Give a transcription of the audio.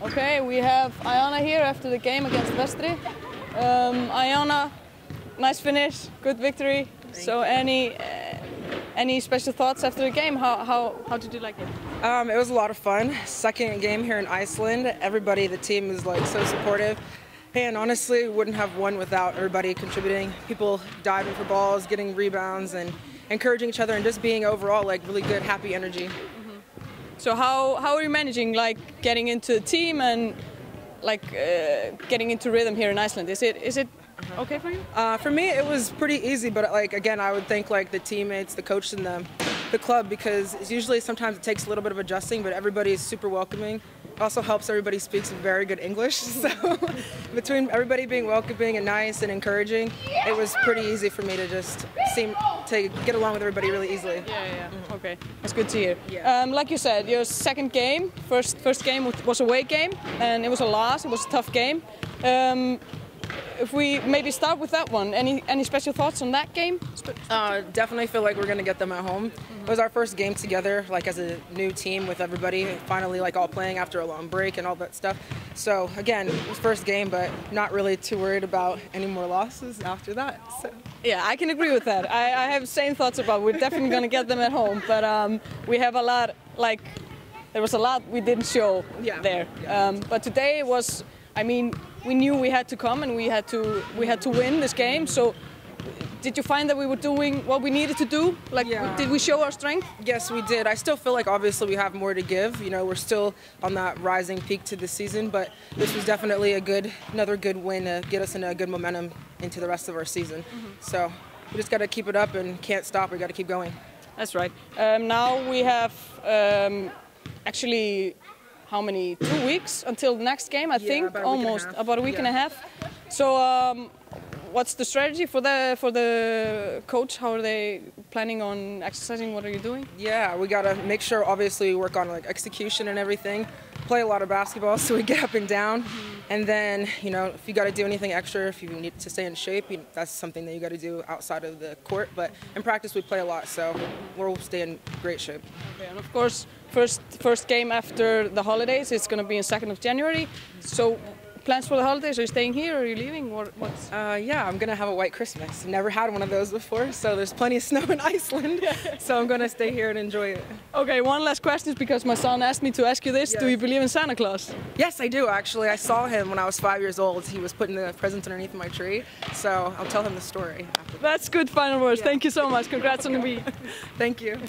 Okay, we have Iona here after the game against Vestri. Iona, nice finish, good victory. So any special thoughts after the game? How did you like it? It was a lot of fun. Second game here in Iceland. Everybody, the team is like so supportive. And honestly, wouldn't have won without everybody contributing. People diving for balls, getting rebounds, and encouraging each other, and just being overall like really good, happy energy. So how are you managing like getting into the team and like getting into rhythm here in Iceland? Is it okay for you? For me, it was pretty easy, but like again, I would thank like the teammates, the coach, and the club, because it's usually sometimes it takes a little bit of adjusting, but everybody is super welcoming. It also helps everybody speaks very good English. So between everybody being welcoming and nice and encouraging, it was pretty easy for me to just seem to get along with everybody really easily. Yeah. Okay, that's good to hear. Yeah. Like you said, your second game, first game was a away game, and it was a loss. It was a tough game. If we maybe start with that one, any special thoughts on that game? Definitely feel like we're gonna get them at home. It was our first game together, like as a new team with everybody, finally like all playing after a long break and all that stuff. So again, it was first game, but not really too worried about any more losses after that. So. Yeah, I can agree with that. I have the same thoughts about it. We're definitely gonna get them at home, but we have a lot there was a lot we didn't show there. But today it was. I mean, we knew we had to come and we had to win this game. So, did you find that we were doing what we needed to do? Like, did we show our strength? Yes, we did. I still feel like obviously we have more to give. You know, we're still on that rising peak to the season, but this was definitely another good win to get us in a good momentum into the rest of our season. So, we just got to keep it up and can't stop. We got to keep going. That's right. Now we have actually. How many? 2 weeks until the next game, I think, almost about a week and a half. So, what's the strategy for the coach? How are they planning on exercising? What are you doing? Yeah, we gotta make sure. Obviously, we work on like execution and everything. Play a lot of basketball, so we get up and down. And then, you know, if you got to do anything extra, if you need to stay in shape, that's something that you got to do outside of the court. But in practice, we play a lot, so we'll stay in great shape. Okay, and of course, first game after the holidays, it's going to be on 2nd of January. So, plans for the holidays? Are you staying here or are you leaving? What's? Yeah, I'm going to have a white Christmas. Never had one of those before, so there's plenty of snow in Iceland. So I'm going to stay here and enjoy it. Okay, one last question because my son asked me to ask you this. Yes. Do you believe in Santa Claus? Yes, I do, actually. I saw him when I was 5 years old. He was putting the presents underneath my tree, so I'll tell him the story after that. That's good final words. Yeah. Thank you so much. Congrats on the beat. Thank you.